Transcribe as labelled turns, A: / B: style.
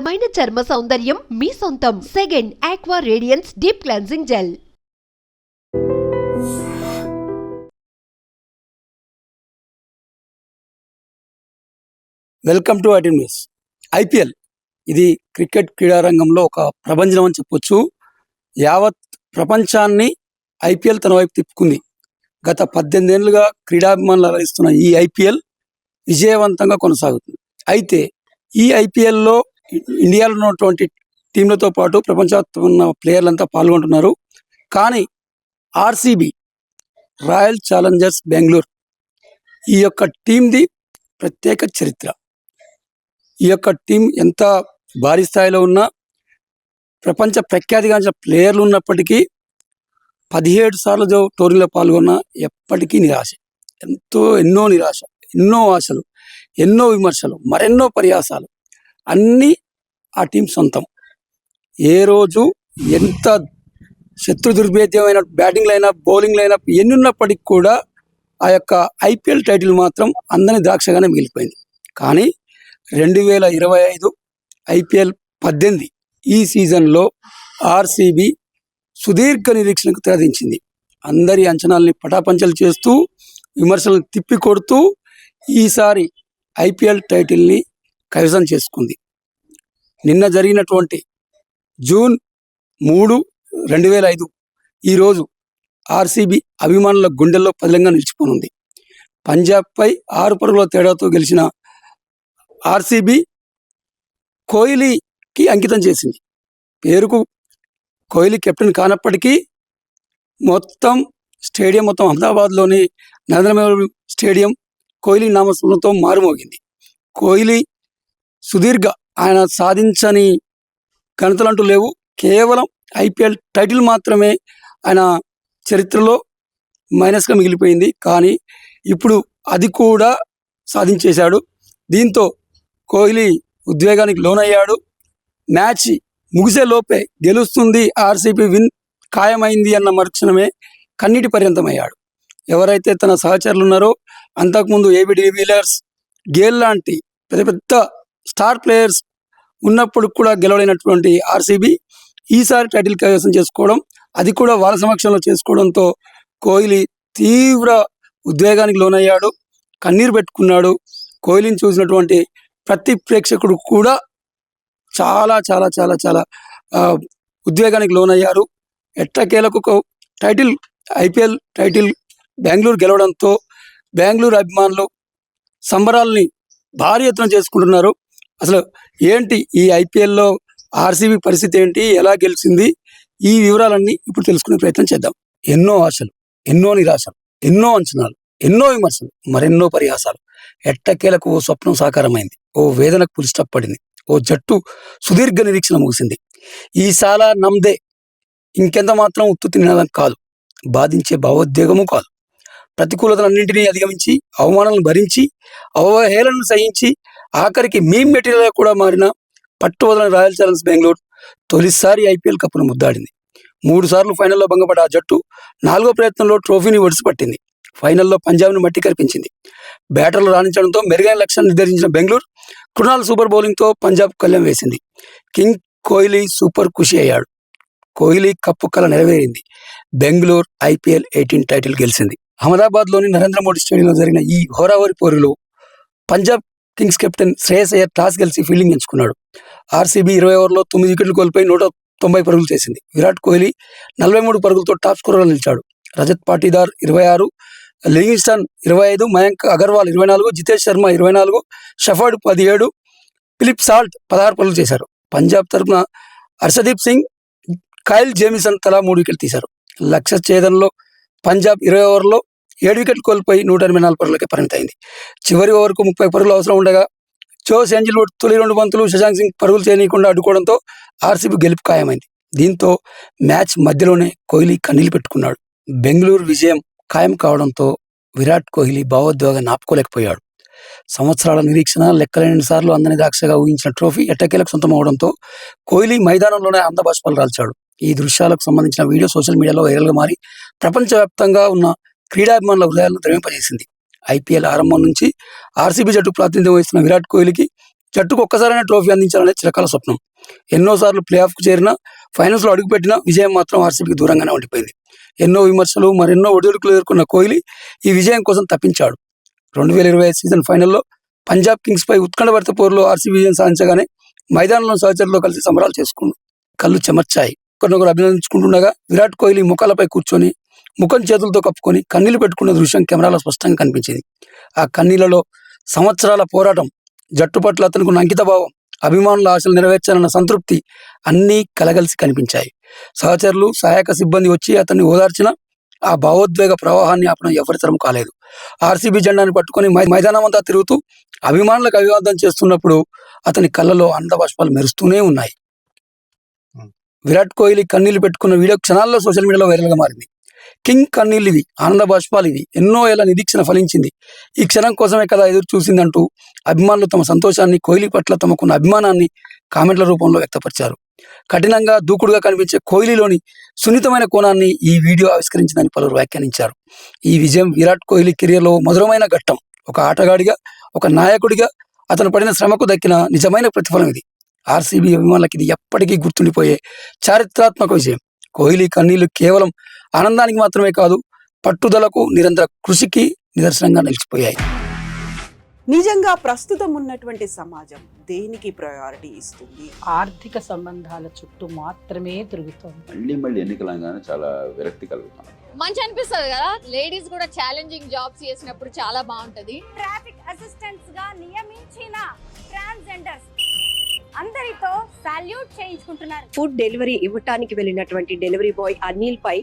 A: అందమైన చర్మ సౌందర్యం మీ సొంతం. Second aqua radiance deep cleansing gel.
B: Welcome to IT news. IPL ఇది క్రికెట్ క్రీడారంగంలో ఒక ప్రభంజనం అని చెప్పొచ్చు. యావత్ ప్రపంచాన్ని ఐపీఎల్ తన వైపు తిప్పుకుంది. గత 18 ఏళ్లుగా క్రీడాభిమానులు అలరిస్తున్న ఈ ఐపీఎల్ విజయవంతంగా కొనసాగుతుంది. అయితే ఈ ఐపీఎల్లో ఇండియాలో ఉన్నటువంటి టీంలతో పాటు ప్రపంచవ్యాప్తంగా ఉన్న ప్లేయర్లంతా పాల్గొంటున్నారు. కానీ ఆర్సీబీ, రాయల్ ఛాలెంజర్స్ బెంగళూరు, ఈ యొక్క టీంది ప్రత్యేక చరిత్ర. ఈ యొక్క టీం ఎంత భారీ స్థాయిలో ఉన్నా, ప్రపంచ ప్రఖ్యాతిగాంచిన ప్లేయర్లు ఉన్నప్పటికీ 17 సార్లు టోర్నీలో పాల్గొన్న ఎప్పటికీ నిరాశ. ఎన్నో నిరాశ, ఎన్నో ఆశలు, ఎన్నో విమర్శలు, మరెన్నో పరిహాసాలు అన్నీ ఆ టీం సొంతం. ఏ రోజు ఎంత శత్రు దుర్భేద్యమైన బ్యాటింగ్లు అయినా, బౌలింగ్లు అయినా ఎన్ని ఉన్నప్పటికీ కూడా ఆ యొక్క ఐపీఎల్ టైటిల్ మాత్రం అందని ద్రాక్షగానే మిగిలిపోయింది. కానీ 2025 ఐపీఎల్ 18 ఈ సీజన్లో ఆర్సీబీ సుదీర్ఘ నిరీక్షణకు తెరదించింది. అందరి అంచనాల్ని పటాపంచలు చేస్తూ, విమర్శలను తిప్పికొడుతూ ఈసారి ఐపీఎల్ టైటిల్ని కైవసం చేసుకుంది. నిన్న జరిగినటువంటి జూన్ 3, 2005 ఈరోజు ఆర్సీబీ అభిమానుల గుండెల్లో పదిలంగా నిలిచిపోనుంది. పంజాబ్పై 6 పరుగుల తేడాతో గెలిచిన ఆర్సీబీ కోహ్లీకి అంకితం చేసింది. పేరుకు కోహ్లీ కెప్టెన్ కానప్పటికీ మొత్తం అహ్మదాబాద్లోని నరేంద్ర మోదీ స్టేడియం కోహ్లీ నామస్మరణతో మారుమోగింది. కోహ్లీ సుదీర్ఘ ఆయన సాధించని ఘనతలంటూ లేవు. కేవలం ఐపీఎల్ టైటిల్ మాత్రమే ఆయన చరిత్రలో మైనస్గా మిగిలిపోయింది. కానీ ఇప్పుడు అది కూడా సాధించేశాడు. దీంతో కోహ్లీ ఉద్వేగానికి లోనయ్యాడు. మ్యాచ్ ముగిసే లోపే గెలుస్తుంది, ఆర్సీబీ విన్ ఖాయమైంది అన్న మరుక్షణమే కన్నీటి పర్యంతమయ్యాడు. ఎవరైతే తన సహచరులు ఉన్నారో, అంతకుముందు ఏబీ డివిలియర్స్, గేల్ లాంటి పెద్ద పెద్ద స్టార్ ప్లేయర్స్ ఉన్నప్పుడు కూడా గెలవలేనటువంటి ఆర్సీబీ ఈసారి టైటిల్ కైవసం చేసుకోవడం, అది కూడా వాళ్ళ సమక్షంలో చేసుకోవడంతో కోహ్లీ తీవ్ర ఉద్వేగానికి లోనయ్యాడు, కన్నీరు పెట్టుకున్నాడు. కోహ్లీని చూసినటువంటి ప్రతి ప్రేక్షకుడు కూడా చాలా చాలా చాలా చాలా ఉద్వేగానికి లోనయ్యారు. ఎట్టకేలకు టైటిల్, ఐపీఎల్ టైటిల్ బెంగళూరు గెలవడంతో బెంగళూరు అభిమానులు సంబరాల్ని భారీ ఎత్తున చేసుకుంటున్నారు. అసలు ఏంటి ఈ ఐపీఎల్లో ఆర్సీబీ పరిస్థితి ఏంటి, ఎలా గెలిచింది, ఈ వివరాలన్నీ ఇప్పుడు తెలుసుకునే ప్రయత్నం చేద్దాం. ఎన్నో ఆశలు, ఎన్నో నిరాశలు, ఎన్నో అంచనాలు, ఎన్నో విమర్శలు, మరెన్నో పరిహాసాలు. ఎట్టకేలకు ఓ స్వప్నం సాకారమైంది. ఓ వేదనకు పులి స్టాప్ పడింది. ఓ జట్టు సుదీర్ఘ నిరీక్షణ ముగిసింది. ఈ సాలా నమ్దే ఇంకెంత మాత్రం ఉత్తుత్తి నినాదం కాదు, బాధించే భావోద్వేగము కాదు. ప్రతికూలతలన్నింటినీ అధిగమించి, అవమానాలను భరించి, అవహేళనను సహించి, ఆఖరికి మీమ్ మెటీరియల్గా కూడా మారిన పట్టువదలని రాయల్ ఛాలెంజర్స్ బెంగళూరు తొలిసారి ఐపీఎల్ కప్పును ముద్దాడింది. 3 సార్లు ఫైనల్లో భంగపడ్డ ఆ జట్టు 4వ ప్రయత్నంలో ట్రోఫీని ఒడిసిపట్టింది. ఫైనల్లో పంజాబ్ను మట్టి కరిపించింది. బ్యాటర్లు రాణించడంతో మెరుగైన లక్ష్యాన్ని నిర్దేశించిన బెంగళూరు కృణాల్ సూపర్ బౌలింగ్తో పంజాబ్ కళ్యం వేసింది. కింగ్ కోహ్లీ సూపర్ ఖుషి అయ్యాడు. కోహ్లీ కప్పు కల నెరవేరింది. బెంగళూరు ఐపీఎల్ 18 టైటిల్ గెలిచింది. అహ్మదాబాద్లోని నరేంద్ర మోదీ స్టేడియంలో జరిగిన ఈ హోరావరి పోరులో Punjab Kings captain Shreyas Iyer toss గెలిచి ఫీల్డింగ్ ఎంచుకున్నాడు. ఆర్సీబీ 20 ఓవర్లో 9 వికెట్లు కోల్పోయి 190 పరుగులు చేసింది. విరాట్ కోహ్లీ 43 పరుగులతో టాప్ స్కోరర్గా నిలిచాడు. Rajat Patidar 26, Livingstone 25, Mayank Agarwal 24, Jitesh Sharma 24, Shepherd 17, Philip Salt 16 పరుగులు చేశారు. పంజాబ్ తరఫున హర్షదీప్ సింగ్, కైల్ జేమిసన్ తలా 3 వికెట్లు తీశారు. లక్ష్య ఛేదనలో పంజాబ్ 20 ఓవర్లో 7 వికెట్లు కోల్పోయి 184 పరుగులకే పరిమితమైంది. చివరి ఓవర్కు 30 పరుగులు అవసరం ఉండగా జోస్ ఏంజల్వుడ్ తొలి 2 బంతులు శశాంక్ సింగ్ పరుగులు చేయనీయకుండా అడ్డుకోవడంతో ఆర్సీబీ గెలుపు ఖాయమైంది. దీంతో మ్యాచ్ మధ్యలోనే కోహ్లీ కన్నీళ్లు పెట్టుకున్నాడు. బెంగళూరు విజయం ఖాయం కావడంతో విరాట్ కోహ్లీ భావోద్వేగాన్ని ఆపుకోలేకపోయాడు. సంవత్సరాల నిరీక్షణ, లెక్కలేని సార్లు అందని ద్రాక్షగా ఊహించిన ట్రోఫీ ఎట్టకేలకు సొంతం అవడంతో కోహ్లీ మైదానంలోనే ఆనందబాష్పాలు రాల్చాడు. ఈ దృశ్యాలకు సంబంధించిన వీడియో సోషల్ మీడియాలో వైరల్గా మారి ప్రపంచవ్యాప్తంగా ఉన్న క్రీడాభిమానుల హృదయాలను ద్రవింపజేసింది. ఐపీఎల్ ఆరంభం నుంచి ఆర్సీబీ జట్టు ప్రాతినిధ్యం వహిస్తున్న విరాట్ కోహ్లీకి జట్టుకు ఒక్కసారైనా ట్రోఫీ అందించాలనే చిరకాల స్వప్నం. ఎన్నోసార్లు ప్లే ఆఫ్కు చేరినా, ఫైనల్స్లో అడుగుపెట్టినా విజయం మాత్రం ఆర్సీబీకి దూరంగానే ఉండిపోయింది. ఎన్నో విమర్శలు, మరెన్నో ఒడిదుడుకులు ఎదుర్కొన్న కోహ్లీ ఈ విజయం కోసం తప్పించాడు. 2025 సీజన్ ఫైనల్లో పంజాబ్ కింగ్స్పై ఉత్కంఠభరిత పోరులో ఆర్సీబీ విజయం సాధించగానే మైదానంలో సహచరులతో కలిసి సంబరాలు చేసుకుంటూ కళ్ళు చెమర్చాయి. ఒకరినొకరు అభినందించుకుంటుండగా విరాట్ కోహ్లీ ముఖాలపై కూర్చొని ముఖం చేతులతో కప్పుకొని కన్నీళ్లు పెట్టుకున్న దృశ్యం కెమెరాలో స్పష్టంగా కనిపించింది. ఆ కన్నీళ్లలో సంవత్సరాల పోరాటం, జట్టు పట్ల అతనికి అంకిత భావం, అభిమానుల ఆశలు నెరవేర్చాలన్న సంతృప్తి అన్నీ కలగలిసి కనిపించాయి. సహచరులు, సహాయక సిబ్బంది వచ్చి అతన్ని ఓదార్చిన ఆ భావోద్వేగ ప్రవాహాన్ని ఆపడం ఎవరి తరం కాలేదు. ఆర్సీబీ జెండాని పట్టుకొని మైదానం అంతా తిరుగుతూ అభిమానులకు అభివాదం చేస్తున్నప్పుడు అతని కళ్ళలో ఆనంద బాష్పాలు మెరుస్తూనే ఉన్నాయి. విరాట్ కోహ్లీ కన్నీళ్లు పెట్టుకున్న వీడియో క్షణాల్లో సోషల్ మీడియాలో వైరల్గా మారింది. కింగ్ కన్నీళ్ళు ఇవి, ఆనంద బాష్పాలు ఇవి, ఎన్నో ఏళ్ల నిరీక్షణ ఫలించింది, ఈ క్షణం కోసమే కదా ఎదురు చూసిందంటూ అభిమానులు తమ సంతోషాన్ని, కోహ్లీ పట్ల తమకున్న అభిమానాన్ని కామెంట్ల రూపంలో వ్యక్తపరిచారు. కఠినంగా, దూకుడుగా కనిపించే కోహ్లీలోని సున్నితమైన కోణాన్ని ఈ వీడియో ఆవిష్కరించిందని పలువురు వ్యాఖ్యానించారు. ఈ విజయం విరాట్ కోహ్లీ కెరియర్లో మధురమైన ఘట్టం. ఒక ఆటగాడిగా, ఒక నాయకుడిగా అతను పడిన శ్రమకు దక్కిన నిజమైన ప్రతిఫలం ఇది. ఆర్సీబీ అభిమానులకి ఇది ఎప్పటికీ గుర్తుండిపోయే చారిత్రాత్మక విజయం. కోహ్లీ కన్నీళ్లు కేవలం ఆనందానికి మాత్రమే కాదు, పట్టుదలకు, నిరంతర కృషికి నిదర్శనంగా నిలిచిపోయాయి.
C: నిజంగా ప్రస్తుతం ఉన్నటువంటి సమాజం దేనికి ప్రయారిటీ ఇస్తుంది?
D: ఆర్థిక సంబంధాల చుట్టూ మాత్రమే తిరుగుతోంది.
E: మళ్ళీ ఎన్నికలు అనగానే చాలా విరక్తి కలుగుతాం.
F: మంచి అనిపిస్తుంది కదా, లేడీస్ కూడా ఛాలెంజింగ్ జాబ్స్ చేసినప్పుడు చాలా బాగుంటది.
G: ట్రాఫిక్ అసిస్టెంట్స్ గా నియమించిన ట్రాన్స్జెండర్స్ అందరితో సాల్యూట్ చేయించుకుంటున్నారు.
H: ఫుడ్ డెలివరీ ఇవ్వటానికి వెళ్ళినటువంటి డెలివరీ బాయ్ అనిల్ పై